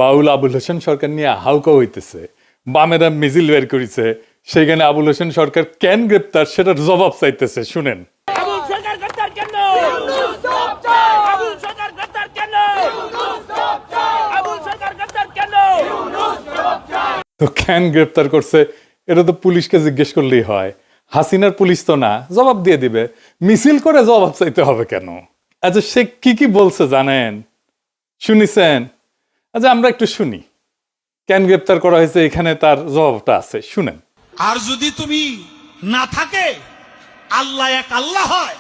বাউল আবুল হোসেন সরকার নিয়ে হাউকা হইতেছে, বামেরা মিছিল বের করেছে, সেখানে আবুল হোসেন সরকার কেন গ্রেপ্তার সেটার জবাব চাইতেছে। শুনেন। আবুল সরকার গ্রেপ্তার কেন? আবুল সরকার গ্রেপ্তার কেন? আবুল সরকার গ্রেপ্তার কেন? তো কেন গ্রেপ্তার করছে এটা তো পুলিশকে জিজ্ঞেস করলেই হয়। হাসিনার পুলিশ তো না, জবাব দিয়ে দিবে। মিছিল করে জবাব চাইতে হবে কেন? আচ্ছা, সে কি বলছে জানেন? শুনিছেন? আচ্ছা, আমরা একটু শুনি কেন গ্রেপ্তার করা হয়েছে, এখানে তার জবাবটা আছে, শুনেন। আর যদি তুমি না থাকে, আল্লাহ এক আল্লাহ হয়,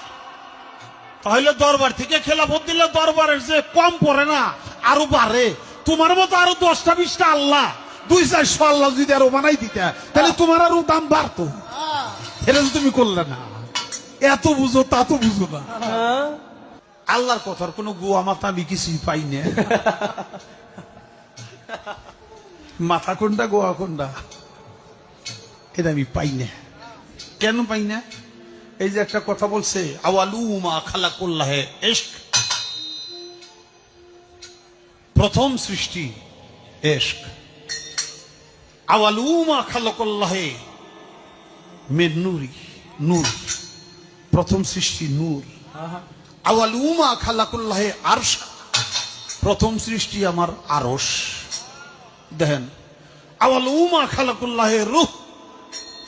তাহলে দরবার থেকে খেলাফত দিলে দরবারের যে কম পড়ে না, আরো বাড়ে। তোমার মতো আরো 10টা 20টা আল্লাহ, 200-400 আল্লাহ যদি আরো বানাই দিতে, তাহলে তোমার আরো দাম বাড়তো। এটা তো তুমি করলে না। এত বুঝো তা তো বুঝো না। আল্লাহর কথার কোনো গোয়া মাথা আমি কিছুই পাই না। মাথা কোনটা গোয়া কোনটা এটা আমি পাই না। কেন পাই না? এই যে একটা কথা বলছে, আওয়ালুমা খালাকুল্লাহে ইশক, প্রথম সৃষ্টি ইশক। আওয়ালুমা খালাকুল্লাহে মিন নূরি, নূর, প্রথম সৃষ্টি নূর। আওয়ালুমা খালাকুল্লাহে আরশ, প্রথম সৃষ্টি আমার আরশ। দেখেন, আওয়ালুমা খালাকুল্লাহে রূহ,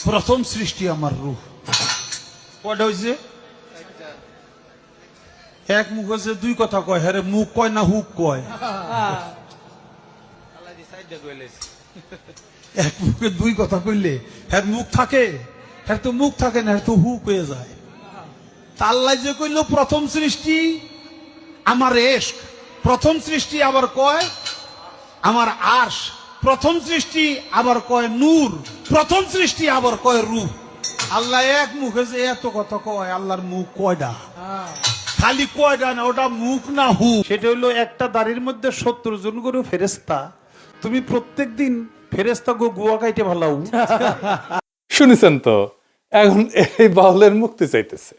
প্রথম সৃষ্টি আমার রূহ। কয়টা হয়েছে? এক মুখ হয়েছে, দুই কথা কয়। হ্যাঁ, মুখ কয় না হুক কয়? এক মুখে দুই কথা কইলে হ্যাঁ মুখ থাকে, হ্যাঁ তো মুখ থাকে না, হ্যাঁ তো হুক হয়ে যায়। আল্লাহ যে কইল প্রথম সৃষ্টি আমার ইশক, প্রথম সৃষ্টি আবার কয় আমার আরশ, প্রথম সৃষ্টি আবার কয় নূর, প্রথম সৃষ্টি আবার কয় রূহ। আল্লাহ এক মুখে যে এত কথা কয়, আল্লাহর মুখ কয়টা? খালি কয়টা না, ওটা মুখ না হু। সেটা হইলো একটা দাড়ির মধ্যে 70 জন করে ফেরেশতা। তুমি প্রত্যেকদিন ফেরেশতা গোয়া কাইটে ভালাও। শুনেছেন তো? এখন এই বাউলের মুক্তি চাইতেছে,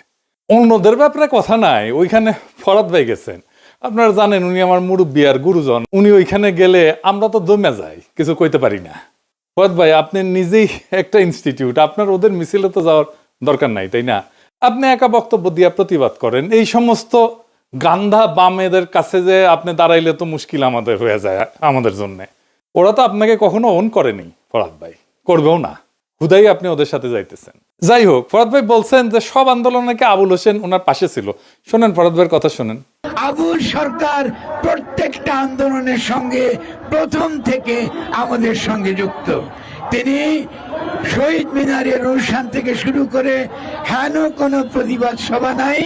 অন্যদের ব্যাপারে কথা নাই। ওইখানে ফরাদ ভাই গেছেন, আপনারা জানেন উনি আমার মুরব্বী আর গুরুজন। উনি ওইখানে গেলে আমরা তো দমে যাই, কিছু কইতে পারি না। ফরাদ ভাই, আপনি নিজেই একটা ইনস্টিটিউট, আপনার ওদের মিছিলে তো যাওয়ার দরকার নাই, তাই না? আপনি একা বক্তব্য দিয়ে প্রতিবাদ করেন। এই সমস্ত গান্ধা বামেদের কাছে যে আপনি দাঁড়াইলে তো মুশকিল আমাদের হয়ে যায়, আমাদের জন্য। ওরা তো আপনাকে কখনো অন করেনি ফরাদ ভাই, করবেও না। হুদাই আপনি ওদের সাথে যাইতেছেন। যাই হোক, ফরাদ ভাই বলছেন যে সব আন্দোলন নাকি আবুল হোসেন ওনার পাশে ছিল। শোনেন ফরাদ ভাইয়ের কথা শোনেন। আবুল সরকার প্রত্যেকটা আন্দোলনের সঙ্গে প্রথম থেকে আমাদের সঙ্গে যুক্ত। তিনি শহীদ মিনারের অনুষ্ঠান থেকে শুরু করে হেন কোনো প্রতিবাদ সভা নাই,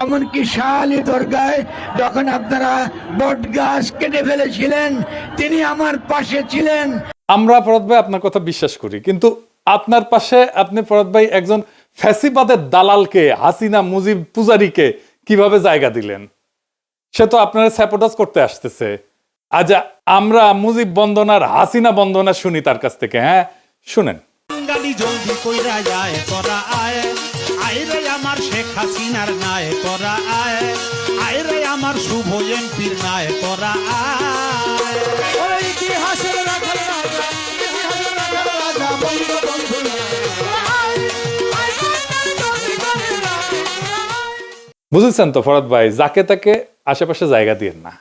এমনকি শাহ আলী দরগায় যখন আপনারা বট গাছ কেটে ফেলেছিলেন, তিনি আমার পাশে ছিলেন। আমরা ফরাদ ভাই আপনার কথা বিশ্বাস করি, কিন্তু আপনার পাশে আপনি ফরাদ ভাই একজন ফ্যাসিবাদের দালালকে, হাসিনা মুজিব পূজারীকে কিভাবে জায়গা দিলেন? সে তো আপনারা স্যাপোটাস করতে আসতেছে। আজ আমরা মুজিব বন্দনার হাসিনা বন্দনা শুনি তার কাছ থেকে। হ্যাঁ, শুনেন। গাড়ি জলদি কইরা যায় তোরা আয়, আয় রে আমার শেখ হাসিনার নাই তোরা আয়, আয় রে আমার শুভ এমপির নাই তোরা আয়। ওই ইতিহাসের রাখাল রাজা, ইতিহাসের রাখাল রাজা বঙ্গবন্ধু। বুঝেছেন তো ফরাদ ভাই, যাকে তাকে আশেপাশে জায়গা দিয়েন না।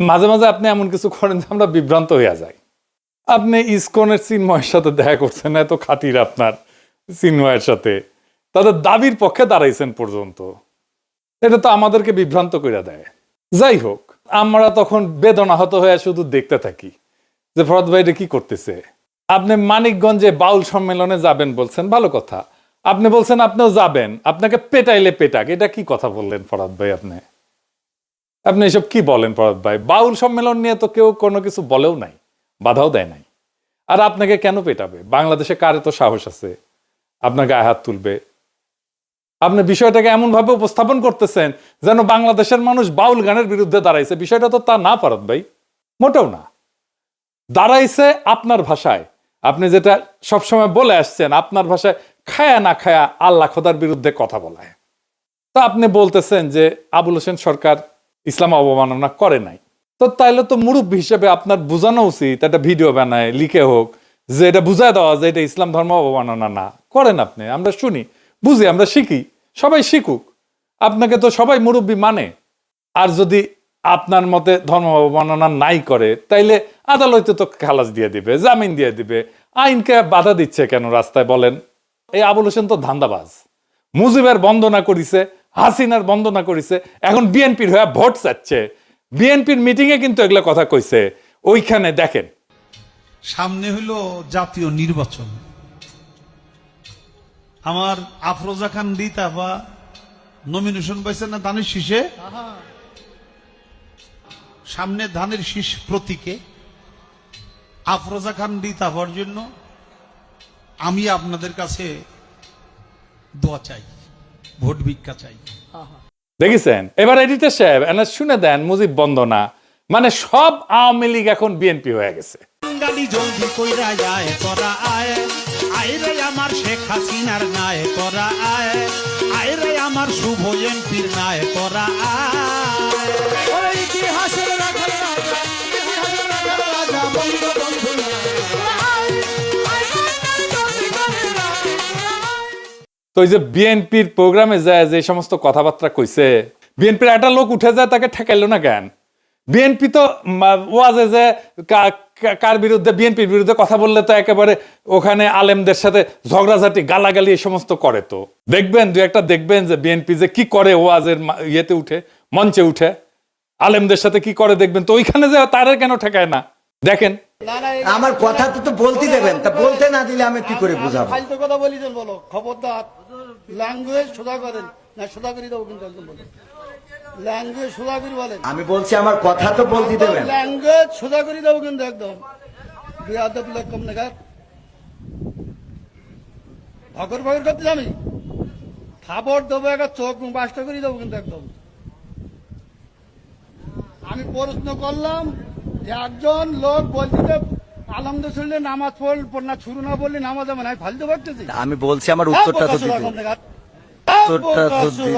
মাঝে মাঝে আপনি এমন কিছু করেন যে আমরা বিভ্রান্ত হইয়া যাই। আপনি ইসকনের চিন্ময়ের সাথে দেখা করছেন, এত খাতির আপনার চিন্ময়ের সাথে, তাদের দাবির পক্ষে দাঁড়াইছেন পর্যন্ত। এটা তো আমাদেরকে বিভ্রান্ত করে দেয়। যাই হোক, আমরা তখন বেদনাহত হয়ে শুধু দেখতে থাকি যে ফরাদ ভাই এটা কি করতেছে। আপনি মানিকগঞ্জে বাউল সম্মেলনে যাবেন বলছেন, ভালো কথা। আপনি বলছেন আপনিও যাবেন, আপনাকে পেটাইলে পেটাক, এটা কি কথা বললেন ফরাদ ভাই? আপনি এসব কি বলেন ফরাদ ভাই? বাউল সম্মেলন নিয়ে তো কেউ কোনো কিছু বলেও নাই, বাধাও দেয় নাই। আর আপনাকে কেন পেটাবে? বাংলাদেশে কার তো সাহস আছে আপনার গায়ে হাত তুলবে? আপনি বিষয়টাকে এমন ভাবে উপস্থাপন করতেছেন যেন বাংলাদেশের মানুষ বাউল গানের বিরুদ্ধে দাঁড়াইছে। বিষয়টা তো তা না ফরাদ ভাই, মোটেও না। দাঁড়াইছে আপনার ভাষায়, আপনি যেটা সবসময় বলে আসছেন, আপনার ভাষায় খায়া না খায়া আল্লাহ খোদার বিরুদ্ধে কথা বলায়। তা আপনি বলতেছেন যে আবুল হোসেন সরকার ইসলাম অবমাননা করে নাই। তো তাইলে তো মুরব্বী হিসেবে আপনার বোঝানো উচিত, একটা ভিডিও বানায় লিখে হোক, যে এটা বুঝায় দেওয়া যে এটা ইসলাম ধর্ম অবমাননা না। করেন আপনি, আমরা শুনি, বুঝি, আমরা শিখি, সবাই শিখুক। আপনাকে তো সবাই মুরব্বী মানে। আর যদি আপনার মতে ধর্ম অবমাননা নাই করে, তাইলে আদালতে তো খালাস দিয়ে দিবে, জামিন দিয়ে দিবে। আইনকে বাধা দিচ্ছে কেন রাস্তায় বলেন? এই আবুল হোসেন তো ধান্দাবাজ। মুজিবের বন্দনা করিছে, হাসিনার বন্দনা করিছে, এখন বিএনপির হয়ে ভোট চাচ্ছে। বিএনপির মিটিং এ কিন্তু এগুলো কথা কইছে। ওইখানে দেখেন, সামনে হইল জাতীয় নির্বাচন। আমার আফরোজা খান রিতাফা নমিনেশন পাইছে না ধানের শীষে। সামনে ধানের শীষ প্রতীকে আফরোজা খান রিতাফার জন্য আমি আপনাদের কাছে দোয়া চাই, ভোট ভিক্ষা চাই। দেখেছেন? এবার এডিটর সাহেব এনা শুনে দেন মুজিব বন্দনা। মানে সব আওয়ামী লীগ এখন বিএনপি হয়ে গেছে। গালি জলদি কইরা যায় তোরা আয়, আয় রে আমার শেখ হাসিনার নায় তোরা আয়, আয় রে আমার শুভ এমপির নায় তোরা আয়। ওরে ইতিহাসের রাখাল রাজা, ইতিহাসের রাখাল রাজা বঙ্গবন্ধু আয়, আয় জলদি করে যায়। তো এই যে বিএনপির প্রোগ্রামে যায় যে সমস্ত কথাবার্তা কইছে, বিএনপির একটা লোক উঠে যায়, তাকে ঠেকাইলো না কেন? বিএনপি তো ওয়াজে যে কার বিরুদ্ধে, বিএনপির বিরুদ্ধে কথা বললে তো একেবারে ওখানে আলেমদের সাথে ঝগড়াঝাটি, গালাগালি এই সমস্ত করে। তো দেখবেন, দু একটা দেখবেন যে বিএনপি যে কি করে ওয়াজের ইয়েতে উঠে, মঞ্চে উঠে আলেমদের সাথে কি করে দেখবেন। তো ওইখানে যে তারা কেন ঠেকায় না দেখেন। আমার কথা তো বলতে দেবেন, তা বলতে না দিলে আমি কি করে বুঝাবো? ফালতু কথা বলি দেন, বলো খবরদার। ল্যাঙ্গুয়েজ সোজা করেন না, সোজা করে দেবো কিন্তু একদম বলেন। ল্যাঙ্গুয়েজ সোজা করে বলেন। আমি বলছি আমার কথা তো বলতে দেবেন। ল্যাঙ্গুয়েজ সোজা করে দেবো কিন্তু একদম। বিয়াদব লোক কম নাগাদ ভগর ভগর করতে জানি, খাবার দেবো, একটা চোখ বাসটা করে দেবো কিন্তু একদম। আমি প্রশ্ন করলাম যে একজন লোক বলছে আলহামদুলিল্লাহ নামাজ পড় না, শুরু না বললে নামাজ হবে না, ফালতু ভাবতেছি। আমি বলছি আমার উত্তরটা তো দিতে। উত্তরটা তো দিতে।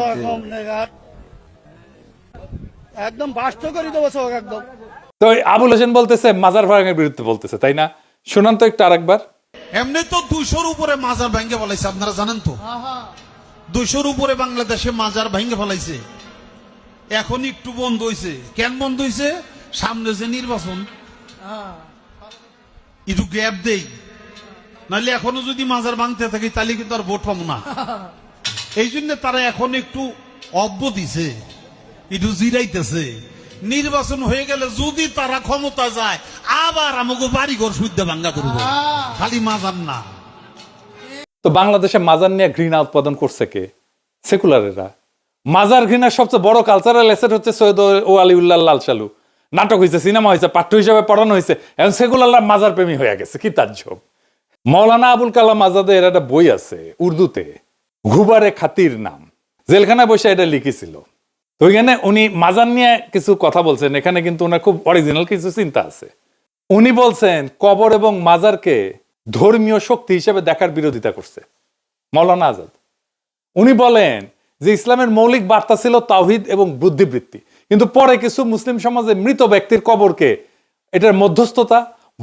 একদম বাস্ত করে দেবো সব একদম। তো আবুল হোসেন বলতেছে মাজার ভাঙার বিরুদ্ধে বলতেছে, তাই না? শুনান তো একটু আরেকবার। এমনি তো 200-র উপরে মাজার ভেঙে ফেলাইছে, আপনারা জানেন তো। 200-র উপরে বাংলাদেশে মাজার ভেঙে ফেলাইছে। এখন একটু বন্ধ হয়েছে। কেন বন্ধ হয়েছে? সামনে যে নির্বাচন, একটু গ্যাপ দেই, নাহলে এখনো যদি মাজার ভাঙতে থাকি তাহলে কিন্তু আর ভোট পাবো না। এই জন্য তারা এখন একটু অব্য দিছে, একটু জিরাইতেছে। নির্বাচন হয়ে গেলে যদি তারা ক্ষমতা যায়, আবার আমাকে বাড়িঘর শুদ্ধ ভাঙ্গা করবো, খালি মাজার না। তো বাংলাদেশে মাজার নিয়ে ঘৃণা উৎপাদন করছে কে? সেকুলারেরা। মাজার ঘৃণার সবচেয়ে বড় কালচারাল এসেট হচ্ছে সৈয়দ ও আলিউল্লাহ লাল সালু। নাটক হয়েছে, সিনেমা হয়েছে, পাঠ্য হিসাবে পড়ানো হয়েছে, এখন সেকুলাররা মাজার প্রেমী হয়ে গেছে। কি তাজ্জব! মৌলানা আবুল কালাম আজাদের একটা বই আছে উর্দুতে, ঘুবারে খাতির নাম, জেলখানায় বসে এটা লিখেছিল। তো ওইখানে উনি মাজার নিয়ে কিছু কথা বলছেন। এখানে কিন্তু ওনার খুব অরিজিনাল কিছু চিন্তা আছে। উনি বলছেন কবর এবং মাজারকে ধর্মীয় শক্তি হিসেবে দেখার বিরোধিতা করছে মৌলানা আজাদ। উনি বলেন যে ইসলামের মৌলিক বার্তা ছিল তাওহীদ এবং বুদ্ধিবৃত্তি, কিন্তু পরে কিছু মুসলিম সমাজে মৃত ব্যক্তির কবরকে এটার মধ্যস্থতা,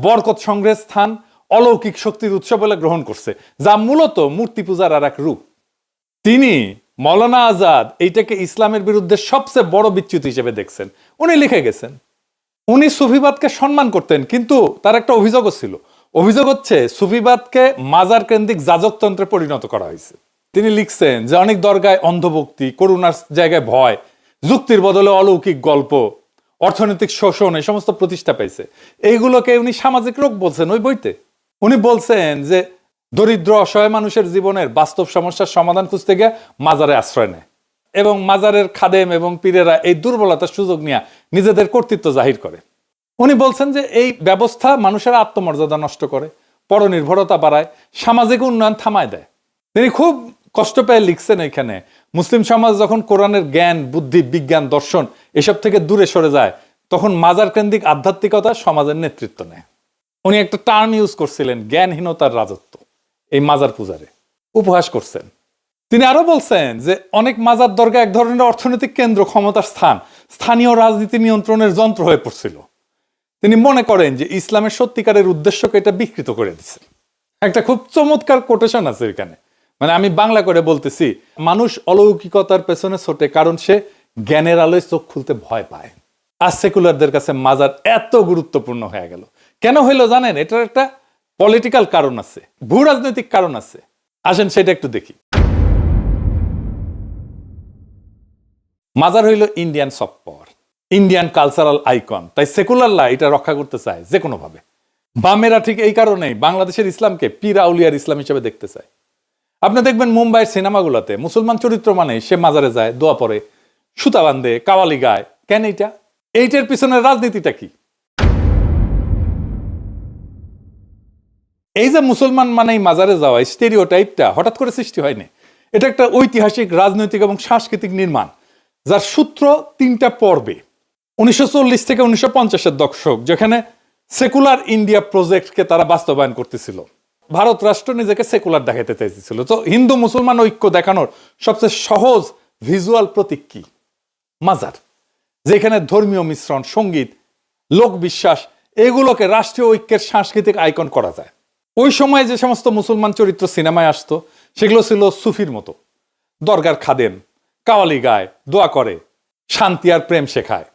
বরকত সংগ্রহের স্থান, অলৌকিক শক্তির উৎস বলে গ্রহণ করছে, যা মূলত মূর্তি পূজার আর এক রূপ। তিনি মৌলানা আজাদ এইটাকে ইসলামের বিরুদ্ধে সবচেয়ে বড় বিচ্যুতি হিসেবে দেখছেন। উনি লিখে গেছেন উনি সুফিবাদকে সম্মান করতেন, কিন্তু তার একটা অভিযোগও ছিল। অভিযোগ হচ্ছে সুফিবাদকে মাজার কেন্দ্রিক যাজকতন্ত্রে পরিণত করা হয়েছে। তিনি লিখছেন যে অনেক দরগায় অন্ধভক্তি, করুণার জায়গায় ভয়, যুক্তির বদলে অলৌকিক গল্প, অর্থনৈতিক শোষণ, এই সমস্ত প্রতিষ্ঠা পাইছে। এইগুলোকে উনি সামাজিক রোগ বলছেন ওই বইতে। উনি বলছেন যে দরিদ্র অসহায় মানুষের জীবনের বাস্তব সমস্যার সমাধান খুঁজতে গিয়ে মাজারে আশ্রয় নেয়, এবং মাজারের খাদেম এবং পীরেরা এই দুর্বলতার সুযোগ নিয়ে নিজেদের কর্তৃত্ব জাহির করে। উনি বলছেন যে এই ব্যবস্থা মানুষের আত্মমর্যাদা নষ্ট করে, পরনির্ভরতা বাড়ায়, সামাজিক উন্নয়ন থামায় দেয়। তিনি খুব কষ্ট পেয়ে লিখছেন এখানে, মুসলিম সমাজ যখন কোরআনের জ্ঞান, বুদ্ধি, বিজ্ঞান, দর্শন এসব থেকে দূরে সরে যায়, তখন মাজার কেন্দ্রিক আধ্যাত্মিকতা সমাজের নেতৃত্ব নেয়। উনি একটা টার্ম ইউজ করছিলেন, জ্ঞানহীনতার রাজত্ব, এই মাজার পূজারে উপহাস করছেন। তিনি আরো বলছেন যে অনেক মাজার দরগা এক ধরনের অর্থনৈতিক কেন্দ্র, ক্ষমতার স্থান, স্থানীয় রাজনীতি নিয়ন্ত্রণের যন্ত্র হয়ে পড়ছিল। তিনি মনে করেন যে ইসলামের সত্যিকারের উদ্দেশ্যকে এটা বিকৃত করে দিচ্ছে। একটা খুব চমৎকার কোটেশন আছে এখানে, মানে আমি বাংলা করে বলতেছি, মানুষ অলৌকিকতার পেছনে ছোটে কারণ সে জ্ঞানের আলোয় চোখ খুলতে ভয় পায়। আর সেকুলারদের কাছে মাজার এত গুরুত্বপূর্ণ হয়ে গেল কেন হইলো জানেন? এটার একটা পলিটিক্যাল কারণ আছে, ভূ রাজনৈতিক কারণ আছে। আসেন সেটা একটু দেখি। মাজার হইল Indian soft power, Indian cultural icon, তাই সেকুলাররা এটা রক্ষা করতে চায় যে কোনো ভাবে। বামেরা ঠিক এই কারণেই বাংলাদেশের ইসলামকে পীর আউলিয়ার ইসলাম হিসেবে দেখতে চায়। আপনি দেখবেন মুম্বাইয়ের সিনেমাগুলোতে মুসলমান চরিত্র মানে সে মাজারে যায়, দোয়া পড়ে, সুতা বান্ধে, কাওয়ালি গায়। কেন এইটার পিছনের রাজনীতিটা কি? এই যে মুসলমান মানেই মাজারে যাওয়া স্টেরিওটাইপটা হঠাৎ করে সৃষ্টি হয়নি। এটা একটা ঐতিহাসিক, রাজনৈতিক এবং সাংস্কৃতিক নির্মাণ, যার সূত্র 3টা পর্বে। 1940 থেকে 1950-এর দশক, যেখানে সেকুলার ইন্ডিয়া প্রজেক্টকে তারা বাস্তবায়ন করতেছিল। ভারত রাষ্ট্র নিজেকে সেকুলার দেখাতে চাইছিল। তো হিন্দু মুসলমান ঐক্য দেখানোর সবচেয়ে সহজ ভিজুয়াল প্রতীক কি? মাজার, যেখানে ধর্মীয় মিশ্রণ, সঙ্গীত, লোকবিশ্বাস এগুলোকে রাষ্ট্রীয় ঐক্যের সাংস্কৃতিক আইকন করা যায়। ওই সময় যে সমস্ত মুসলমান চরিত্র সিনেমায় আসতো সেগুলো ছিল সুফির মতো, দরগার খাদেম, কাওয়ালি গায়, দোয়া করে, শান্তি আর প্রেম শেখায়।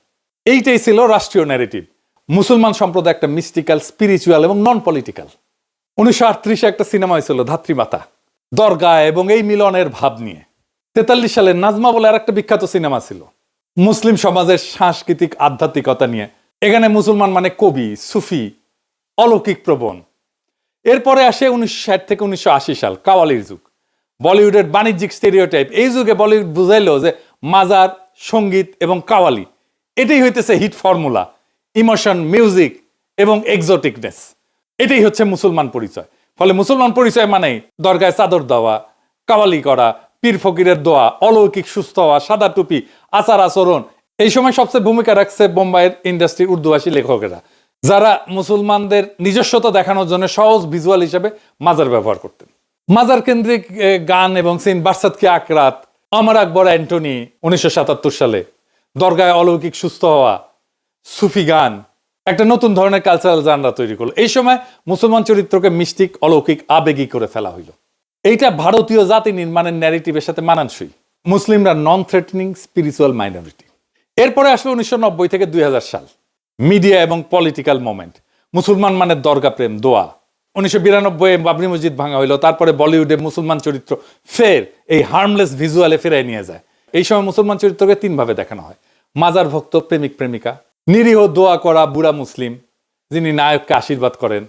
এইটাই ছিল রাষ্ট্রীয় ন্যারেটিভ। মুসলমান সম্প্রদায় একটা মিস্টিক্যাল, স্পিরিচুয়াল এবং নন পলিটিক্যাল। 1938-এ একটা সিনেমা হয়েছিল ধাত্রীমাতা, দরগা এবং এই মিলনের ভাব নিয়ে। 43 সালে নাজমা বলে আর একটা বিখ্যাত সিনেমা ছিল মুসলিম সমাজের সাংস্কৃতিক আধ্যাত্মিকতা নিয়ে। এখানে মুসলমান মানে কবি, সুফি, অলৌকিক প্রবণ। এরপরে আসে 1960 থেকে 1980 সাল, কাওয়ালির যুগ, বলিউডের বাণিজ্যিক স্টেরিওটাইপ। এই যুগে বলিউড বুঝাইলো যে মাজার, সঙ্গীত এবং কাওয়ালি এটাই হইতেছে হিট ফর্মুলা, ইমোশন, মিউজিক এবং এক্সোটিকনেস। এটাই হচ্ছে মুসলমান পরিচয়। ফলে মুসলমান পরিচয় মানেই দরগায় চাদর দেওয়া, কাওয়ালি করা, পীর ফকিরের দোয়া, অলৌকিক সুস্থ হওয়া, সাদা টুপি, আচার আচরণ। এই সময় সবচেয়ে ভূমিকা রাখছে বোম্বাইয়ের ইন্ডাস্ট্রি উর্দুভাষী লেখকেরা, যারা মুসলমানদের নিজস্বতা দেখানোর জন্য সহজ ভিজুয়াল হিসেবে মাজার ব্যবহার করতেন। মাজার কেন্দ্রিক গান এবং সিন, বারসাত কি আকরাত, অমর আকবর অ্যান্টনি 1977 সালে, দরগায় অলৌকিক সুস্থ হওয়া, সুফি গান একটা নতুন ধরনের কালচারাল জানরা তৈরি করলো। এই সময় মুসলমান চরিত্রকে মিস্টিক, অলৌকিক, আবেগী করে ফেলা হইল। এইটা ভারতীয় জাতি নির্মাণের ন্যারেটিভের সাথে মানানসই। মুসলিমরা নন থ্রেটনিং স্পিরিচুয়াল মাইনরিটি। এরপরে আসলো 1990 থেকে 2000 সাল, মিডিয়া এবং পলিটিক্যাল মোমেন্ট। মুসলমান মানে দরগা প্রেম, দোয়া। 1992-এ বাবরি মসজিদ ভাঙা হইলো। তারপরে বলিউডে মুসলমান চরিত্র ফের এই হার্মলেস ভিজুয়ালে ফেরাই নিয়ে যায়। এই সময় মুসলমান চরিত্রকে 3 ভাবে দেখানো হয়: মাজার ভক্ত, প্রেমিক প্রেমিকা, নিরীহ দোয়া করা বুড়া মুসলিম যিনি নায়ককে আশীর্বাদ করেন,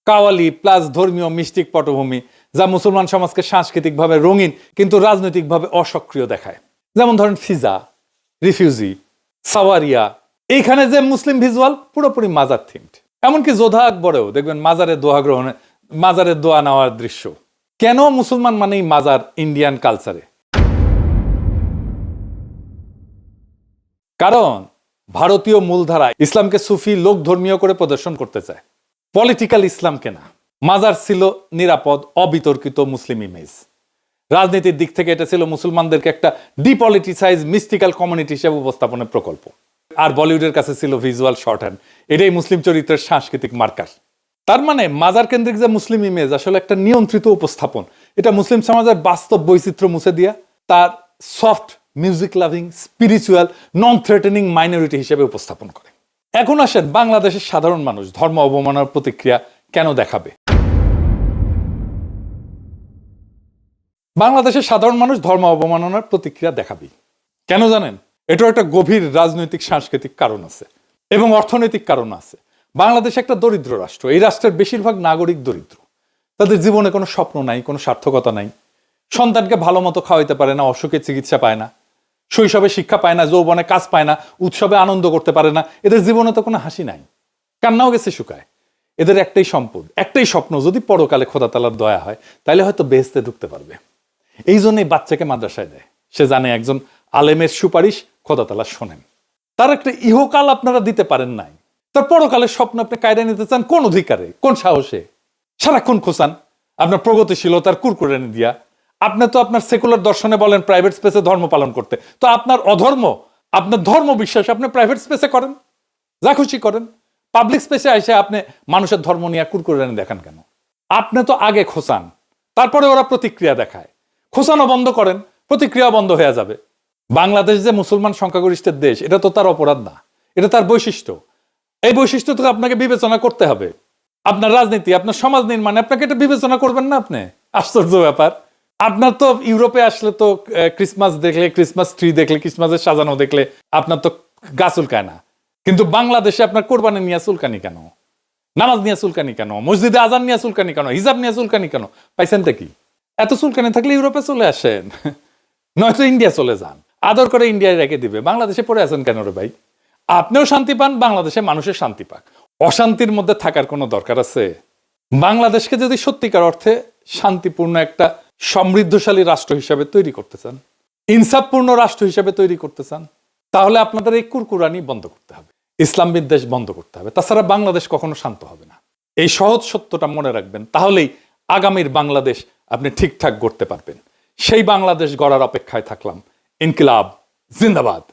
কাওয়ালি প্লাস ধর্মীয় মিস্টিক পটভূমি, যা মুসলমান সমাজকে সাংস্কৃতিকভাবে রঙিন কিন্তু রাজনৈতিকভাবে অসক্রিয় দেখায়। যেমন ধরেন ফিজা, রিফিউজি, সাওয়ারিয়া। এইখানে যে মুসলিম ভিজুয়াল পুরোপুরি মাজার থিমড। এমনকি যোধা আকবরেও দেখবেন মাজারের দোয়া গ্রহণে, মাজারের দোয়া নেওয়ার দৃশ্য। কেন মুসলমান মানেই মাজার ইন্ডিয়ান কালচারে? কারণ ভারতীয় মূলধারা ইসলামকে সুফি, লোক ধর্মীয় করে প্রদর্শন করতে চায়, পলিটিক্যাল ইসলামকে না। মাজার ছিল নিরাপদ, অবিতর্কিত মুসলিম ইমেজ। রাজনীতির দিক থেকে এটা ছিল মুসলমানদেরকে একটা ডিপলিটিসাইজ, মিস্টিক্যাল কমিউনিটি হিসেবে উপস্থাপনের প্রকল্প। আর বলিউডের কাছে ছিল ভিজুয়াল শর্ট হ্যান্ড। এটাই মুসলিম চরিত্রের সাংস্কৃতিক মার্কার। তার মানে মাজার কেন্দ্রিক যে মুসলিম ইমেজ আসলে একটা নিয়ন্ত্রিত উপস্থাপন। এটা মুসলিম সমাজের বাস্তব বৈচিত্র্য মুছে দিয়া তার সফট, মিউজিক লাভিং, স্পিরিচুয়াল, নন থ্রেটেনিং মাইনরিটি হিসেবে উপস্থাপন করে। এখন আসেন বাংলাদেশের সাধারণ মানুষ ধর্ম অবমাননার প্রতিক্রিয়া কেন দেখাবে? বাংলাদেশের সাধারণ মানুষ ধর্ম অবমাননার প্রতিক্রিয়া দেখাবে কেন জানেন? এটার একটা গভীর রাজনৈতিক, সাংস্কৃতিক কারণ আছে এবং অর্থনৈতিক কারণ আছে। বাংলাদেশ একটা দরিদ্র রাষ্ট্র। এই রাষ্ট্রের বেশিরভাগ নাগরিক দরিদ্র। তাদের জীবনে কোনো স্বপ্ন নাই, কোনো সার্থকতা নাই। সন্তানকে ভালো মতো খাওয়াইতে পারে না, অসুখে চিকিৎসা পায় না, শৈশবে শিক্ষা পায় না, যৌবনে কাজ পায় না, উৎসবে আনন্দ করতে পারে না। এদের জীবনে তো কোনো হাসি নাই, কান্নাও গেছে শুকায়। এদের একটাই সম্পদ, একটাই স্বপ্ন, যদি পরকালে খোদা তাআলার দয়া হয় তাহলে হয়তো বেহেশতে ঢুকতে পারবে। এই জন্যই বাচ্চাকে মাদ্রাসায় দেয়। সে জানে একজন আলেমের সুপারিশ খোদা তাআলা শোনেন। তার একটা ইহকাল আপনারা দিতে পারেন নাই, তার পরকালের স্বপ্ন আপনি কায়দা নিতে চান কোন অধিকারে, কোন সাহসে? সারাক্ষণ খোঁচান আপনার প্রগতিশীলতার কুরকুরানি দিয়া। আপনি তো আপনার সেকুলার দর্শনে বলেন প্রাইভেট স্পেসে ধর্ম পালন করতে, তো আপনার অধর্ম আপনার ধর্ম বিশ্বাস আপনি প্রাইভেট স্পেসে করেন, যা খুশি করেন। পাবলিক স্পেসে এসে আপনি মানুষের ধর্ম নিয়ে কুরকুরে দেখান কেন? আপনি তো আগে খোঁচান, তারপরে ওরা প্রতিক্রিয়া দেখায়। খোঁচানো বন্ধ করেন, প্রতিক্রিয়া বন্ধ হয়ে যাবে। বাংলাদেশ যে মুসলমান সংখ্যাগরিষ্ঠের দেশ, এটা তো তার অপরাধ না, এটা তার বৈশিষ্ট্য। এই বৈশিষ্ট্য তো আপনাকে বিবেচনা করতে হবে। আপনার রাজনীতি, আপনার সমাজ নির্মাণে আপনাকে এটা বিবেচনা করবেন না আপনি? আশ্চর্য ব্যাপার। আপনার তো ইউরোপে আসলে তো ক্রিসমাস দেখলে, ক্রিসমাস ট্রি দেখলে, ক্রিসমাসের সাজানো দেখলে আপনার তো গা চুলকায় না। কিন্তু বাংলাদেশে আপনার কোরবানি নিয়ে চুলকানি কেন? নামাজ নিয়ে চুলকানি কেন? মসজিদে আজান নিয়ে চুলকানি কেন? হিজাব নিয়ে চুলকানি কেন? পাইছেনটা কি? এত চুলকানি থাকলে ইউরোপে চলে আসেন, নয়তো ইন্ডিয়া চলে যান। আদর করে ইন্ডিয়ায় রেখে দিবে। বাংলাদেশে পড়ে আছেন কেন রে ভাই? আপনিও শান্তি পান, বাংলাদেশে মানুষের শান্তি পাক। অশান্তির মধ্যে থাকার কোনো দরকার আছে? বাংলাদেশকে যদি সত্যিকার অর্থে শান্তিপূর্ণ একটা সমৃদ্ধশালী রাষ্ট্র হিসাবে তৈরি করতে চান, ইনসাফপূর্ণ রাষ্ট্র হিসাবে তৈরি করতে চান, তাহলে আপনাদের এই কুরকুরানি বন্ধ করতে হবে, ইসলাম বিদ্বেষ বন্ধ করতে হবে। তাছাড়া বাংলাদেশ কখনো শান্ত হবে না। এই সহজ সত্যটা মনে রাখবেন, তাহলেই আগামীর বাংলাদেশ আপনি ঠিকঠাক গড়তে পারবেন। সেই বাংলাদেশ গড়ার অপেক্ষায় থাকলাম। ইনকিলাব জিন্দাবাদ।